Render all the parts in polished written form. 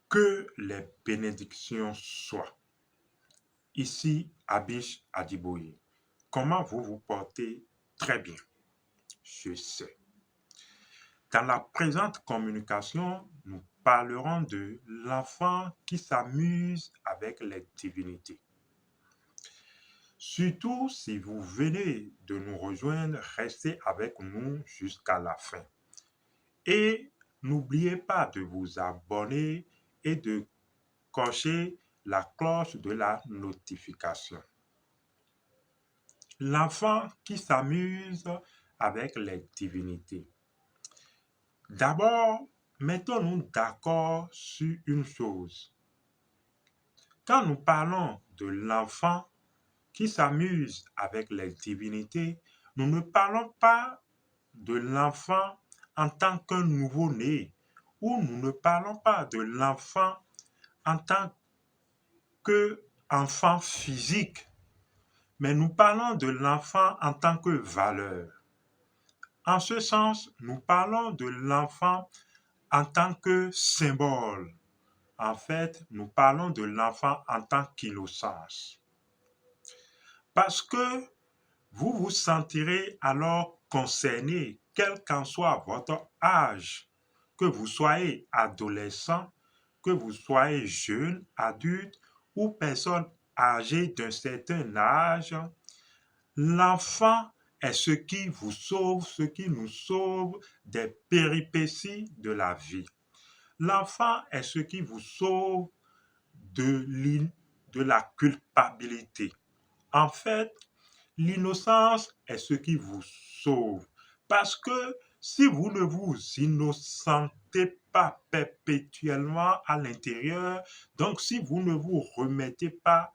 Que les bénédictions soient. Ici, Abish Adiboye. Comment vous vous portez? Très bien, je sais. Dans la présente communication, nous parlerons de l'enfant qui s'amuse avec les divinités. Surtout si vous venez de nous rejoindre, restez avec nous jusqu'à la fin. Et n'oubliez pas de vous abonner et de cocher la cloche de la notification. L'enfant qui s'amuse avec les divinités. D'abord, mettons-nous d'accord sur une chose. Quand nous parlons de l'enfant qui s'amuse avec les divinités, nous ne parlons pas de l'enfant en tant qu'un nouveau-né, ou nous ne parlons pas de l'enfant en tant qu'enfant physique, mais nous parlons de l'enfant en tant que valeur. En ce sens, nous parlons de l'enfant en tant que symbole. En fait, nous parlons de l'enfant en tant qu'innocence. Parce que vous vous sentirez alors concerné, quel qu'en soit votre âge, que vous soyez adolescent, que vous soyez jeune, adulte ou personne âgée d'un certain âge, l'enfant est ce qui vous sauve, ce qui nous sauve des péripéties de la vie. L'enfant est ce qui vous sauve de la culpabilité. En fait, l'innocence est ce qui vous sauve. Parce que si vous ne vous innocentez pas perpétuellement à l'intérieur, donc si vous ne vous remettez pas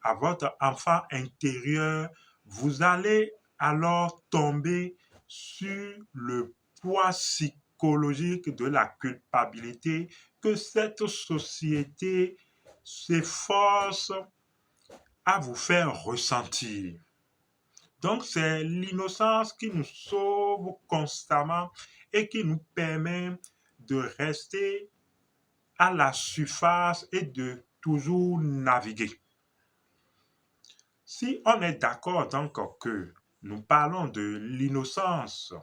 à votre enfant intérieur, vous allez alors tomber sur le poids psychologique de la culpabilité que cette société s'efforce à vous faire ressentir. Donc c'est l'innocence qui nous sauve constamment et qui nous permet de rester à la surface et de toujours naviguer. Si on est d'accord donc que nous parlons de l'innocence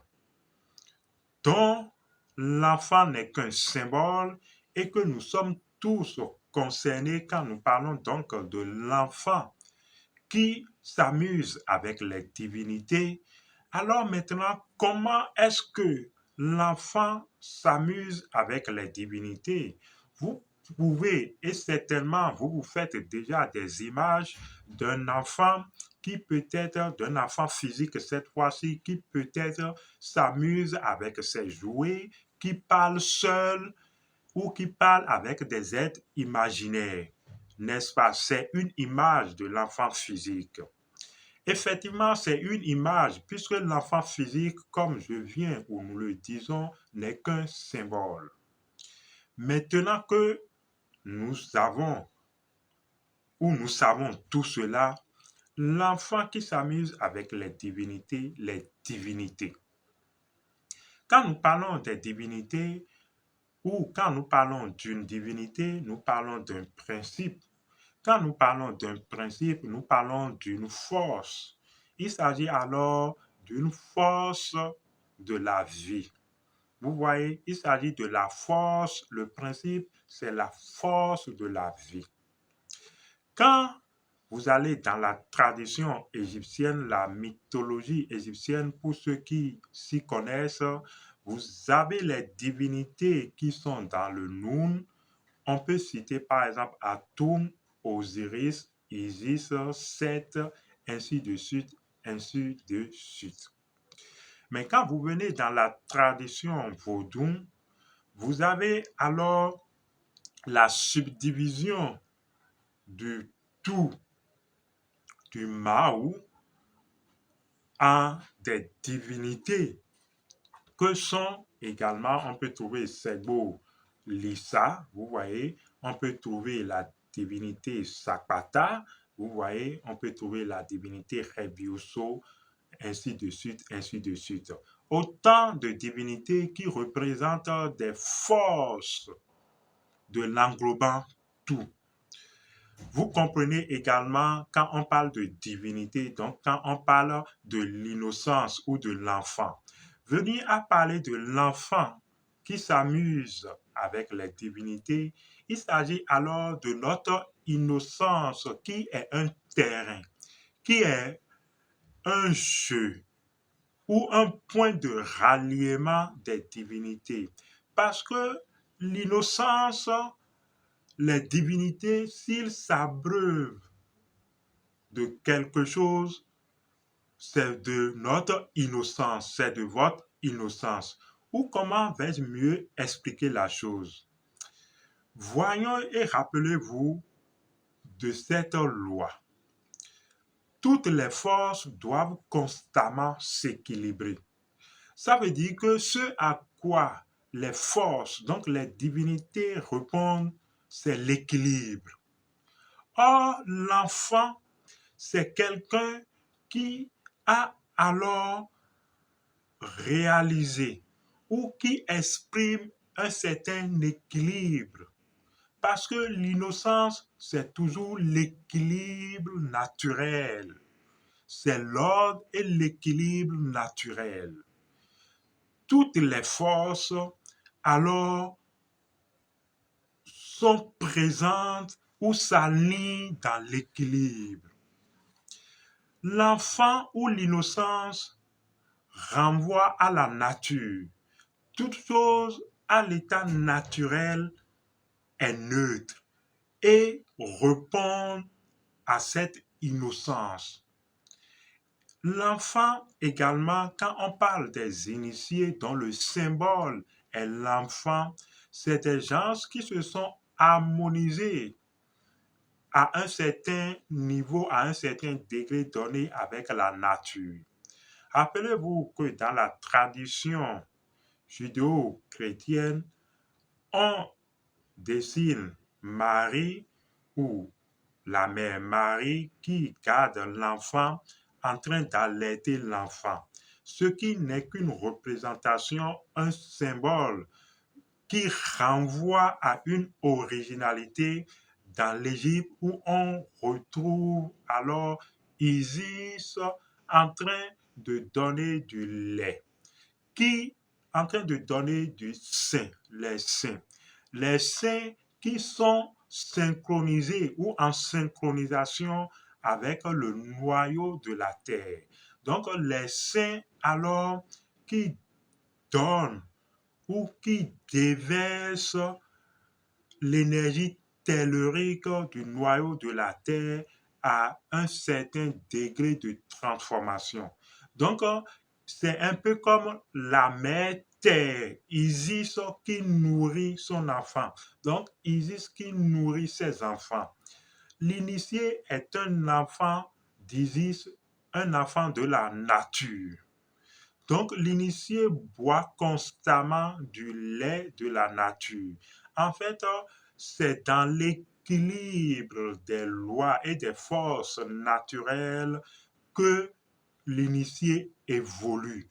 dont l'enfant n'est qu'un symbole et que nous sommes tous concernés quand nous parlons donc de l'enfant qui s'amuse avec les divinités, alors maintenant, comment est-ce que l'enfant s'amuse avec les divinités? Vous pouvez, et certainement vous vous faites déjà des images d'un enfant qui peut-être, d'un enfant physique cette fois-ci, qui peut-être s'amuse avec ses jouets, qui parle seul ou qui parle avec des êtres imaginaires. N'est-ce pas? C'est une image de l'enfant physique. Effectivement, c'est une image, puisque l'enfant physique, comme je viens ou nous le disons, n'est qu'un symbole. Maintenant que nous avons ou nous savons tout cela, l'enfant qui s'amuse avec les divinités, les divinités. Quand nous parlons des divinités ou quand nous parlons d'une divinité, nous parlons d'un principe. Quand nous parlons d'un principe, nous parlons d'une force. Il s'agit alors d'une force de la vie. Vous voyez, il s'agit de la force. Le principe, c'est la force de la vie. Quand vous allez dans la tradition égyptienne, la mythologie égyptienne, pour ceux qui s'y connaissent, vous avez les divinités qui sont dans le Noun. On peut citer par exemple Atum, Osiris, Isis, Seth, ainsi de suite, ainsi de suite. Mais quand vous venez dans la tradition vaudou, vous avez alors la subdivision du tout du Mao en des divinités que sont également, on peut trouver Sego Lissa, vous voyez, on peut trouver la divinité Sakpata, vous voyez, on peut trouver la divinité Rebiuso, ainsi de suite, ainsi de suite. Autant de divinités qui représentent des forces de l'englobant tout. Vous comprenez également quand on parle de divinité, donc quand on parle de l'innocence ou de l'enfant. Venir à parler de l'enfant qui s'amuse avec les divinités, il s'agit alors de notre innocence qui est un terrain, qui est un jeu ou un point de ralliement des divinités. Parce que l'innocence, les divinités, s'ils s'abreuvent de quelque chose, c'est de notre innocence, c'est de votre innocence. Ou comment vais-je mieux expliquer la chose? Voyons et rappelez-vous de cette loi. Toutes les forces doivent constamment s'équilibrer. Ça veut dire que ce à quoi les forces, donc les divinités répondent, c'est l'équilibre. Or, l'enfant, c'est quelqu'un qui a alors réalisé ou qui exprime un certain équilibre. Parce que l'innocence, c'est toujours l'équilibre naturel. C'est l'ordre et l'équilibre naturel. Toutes les forces alors sont présentes ou s'alignent dans l'équilibre. L'enfant ou l'innocence renvoie à la nature. Toute chose à l'état naturel est neutre et répond à cette innocence. L'enfant également, quand on parle des initiés dont le symbole est l'enfant, c'est des gens qui se sont harmonisés à un certain niveau, à un certain degré donné avec la nature. Rappelez-vous que dans la tradition judéo-chrétienne, on dessine Marie ou la mère Marie qui garde l'enfant en train d'allaiter l'enfant, ce qui n'est qu'une représentation, un symbole qui renvoie à une originalité dans l'Égypte où on retrouve alors Isis en train de donner du lait, qui en train de donner du sein, les seins qui sont synchronisés ou en synchronisation avec le noyau de la terre. Donc les seins alors qui donnent ou qui déversent l'énergie tellurique du noyau de la terre à un certain degré de transformation. Donc, c'est un peu comme la mère terre, Isis qui nourrit son enfant. Donc, Isis qui nourrit ses enfants. L'initié est un enfant d'Isis, un enfant de la nature. Donc, l'initié boit constamment du lait de la nature. En fait, c'est dans l'équilibre des lois et des forces naturelles que l'initié évolue.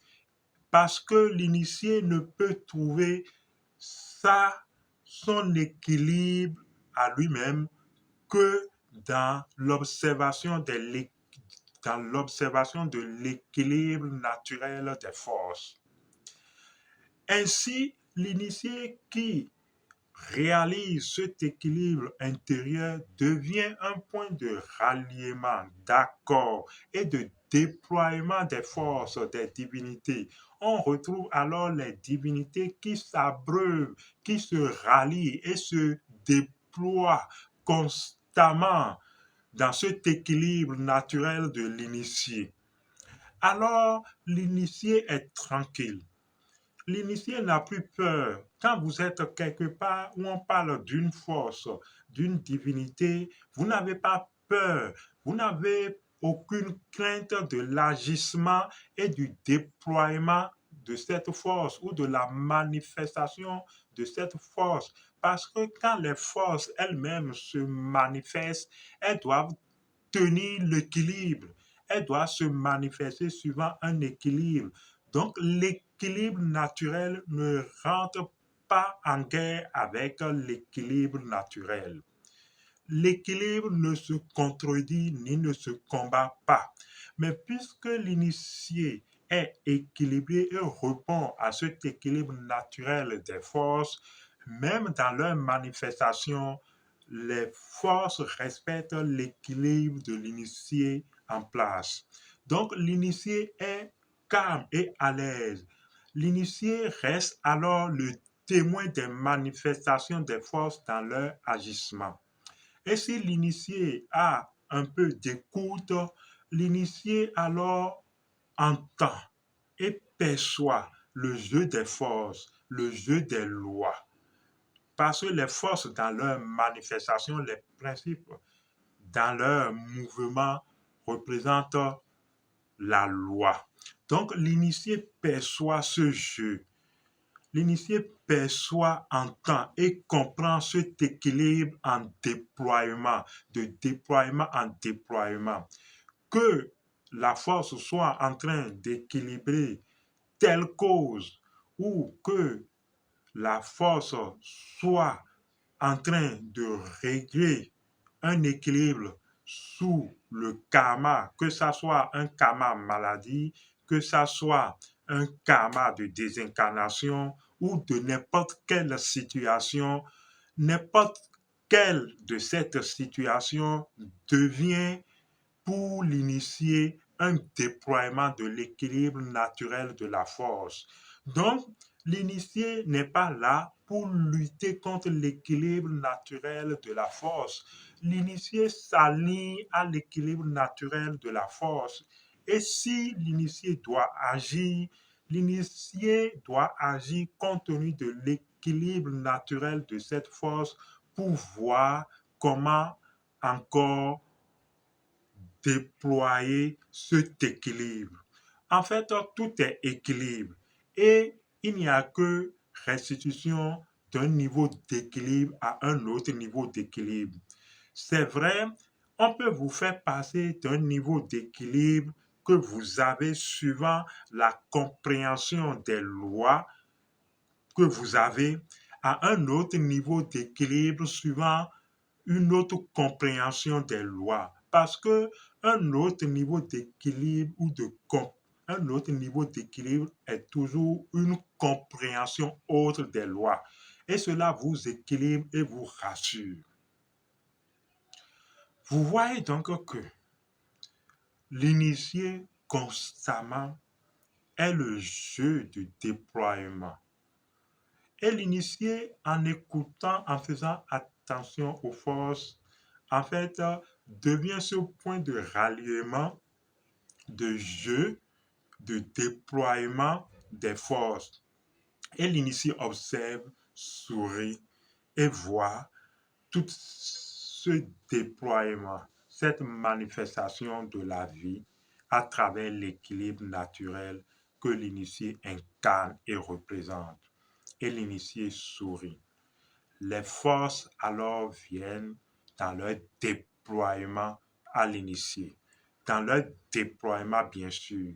Parce que l'initié ne peut trouver son équilibre à lui-même que dans l'observation de l'équilibre naturel des forces. Ainsi, l'initié qui réalise cet équilibre intérieur devient un point de ralliement, d'accord et de déploiement des forces des divinités. On retrouve alors les divinités qui s'abreuvent, qui se rallient et se déploient constamment dans cet équilibre naturel de l'initié. Alors, l'initié est tranquille. L'initié n'a plus peur. Quand vous êtes quelque part où on parle d'une force, d'une divinité, vous n'avez pas peur. Vous n'avez aucune crainte de l'agissement et du déploiement de cette force ou de la manifestation de cette force. Parce que quand les forces elles-mêmes se manifestent, elles doivent tenir l'équilibre. Elle doit se manifester suivant un équilibre. Donc l'équilibre naturel ne rentre pas en guerre avec l'équilibre naturel. L'équilibre ne se contredit ni ne se combat pas. Mais puisque l'initié est équilibré et répond à cet équilibre naturel des forces, même dans leur manifestation, les forces respectent l'équilibre de l'initié en place. Donc l'initié est calme et à l'aise. L'initié reste alors le témoin des manifestations des forces dans leur agissement. Et si l'initié a un peu d'écoute, l'initié alors entend et perçoit le jeu des forces, le jeu des lois. Parce que les forces dans leur manifestation, les principes dans leur mouvement représentent la loi. Donc l'initié perçoit ce jeu. L'initié perçoit, entend et comprend cet équilibre en déploiement, de déploiement en déploiement. Que la force soit en train d'équilibrer telle cause ou que la force soit en train de régler un équilibre sous le karma, que ça soit un karma maladie, que ça soit un karma de désincarnation ou de n'importe quelle situation, n'importe quelle de cette situation devient pour l'initier un déploiement de l'équilibre naturel de la force. Donc, l'initié n'est pas là pour lutter contre l'équilibre naturel de la force. L'initié s'aligne à l'équilibre naturel de la force. Et si l'initié doit agir compte tenu de l'équilibre naturel de cette force pour voir comment encore déployer cet équilibre. En fait, tout est équilibre et il n'y a que restitution d'un niveau d'équilibre à un autre niveau d'équilibre. C'est vrai, on peut vous faire passer d'un niveau d'équilibre que vous avez suivant la compréhension des lois que vous avez à un autre niveau d'équilibre suivant une autre compréhension des lois. Parce que un autre niveau d'équilibre un autre niveau d'équilibre est toujours une compréhension autre des lois. Et cela vous équilibre et vous rassure. Vous voyez donc que l'initié constamment est le jeu de déploiement. Et l'initié, en écoutant, en faisant attention aux forces, en fait, devient ce point de ralliement, de jeu, de déploiement des forces. Et l'initié observe, sourit et voit tout ce déploiement, cette manifestation de la vie à travers l'équilibre naturel que l'initié incarne et représente. Et l'initié sourit. Les forces alors viennent dans leur déploiement à l'initié, dans leur déploiement bien sûr,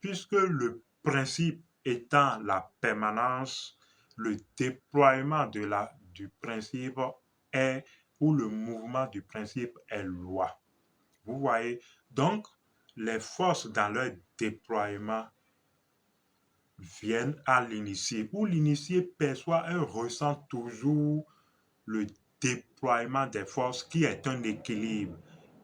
puisque le principe étant la permanence, le déploiement du principe est, ou le mouvement du principe est loi. Vous voyez, donc les forces dans leur déploiement viennent à l'initié, où l'initié perçoit et ressent toujours le déploiement des forces qui est un équilibre.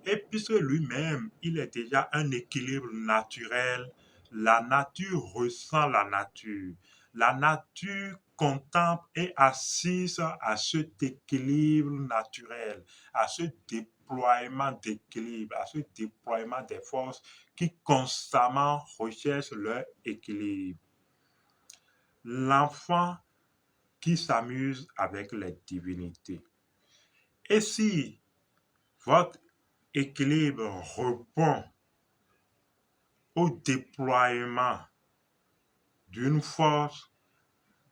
Et puisque lui-même, il est déjà un équilibre naturel, la nature ressent la nature. La nature contemple et assiste à cet équilibre naturel, à ce déploiement d'équilibre, à ce déploiement des forces qui constamment recherchent leur équilibre. L'enfant qui s'amuse avec les divinités. Et si votre équilibre répond au déploiement d'une force,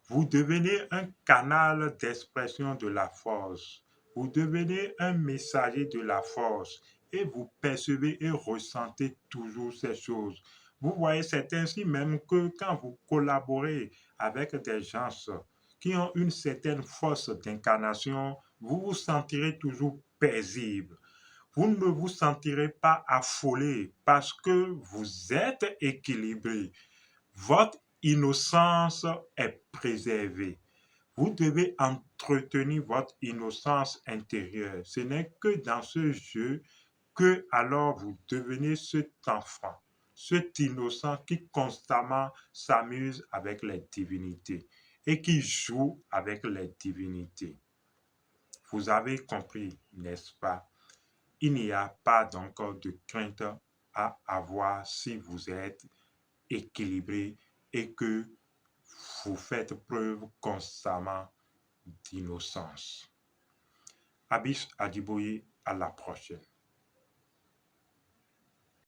vous devenez un canal d'expression de la force. Vous devenez un messager de la force et vous percevez et ressentez toujours ces choses. Vous voyez, c'est ainsi même que quand vous collaborez avec des gens qui ont une certaine force d'incarnation, vous vous sentirez toujours paisible. Vous ne vous sentirez pas affolé parce que vous êtes équilibré. Votre innocence est préservée. Vous devez entretenir votre innocence intérieure. Ce n'est que dans ce jeu que alors vous devenez cet enfant, cet innocent qui constamment s'amuse avec les divinités et qui joue avec les divinités. Vous avez compris, n'est-ce pas? Il n'y a pas donc de crainte à avoir si vous êtes équilibré et que vous faites preuve constamment d'innocence. Abis Adiboye, à la prochaine.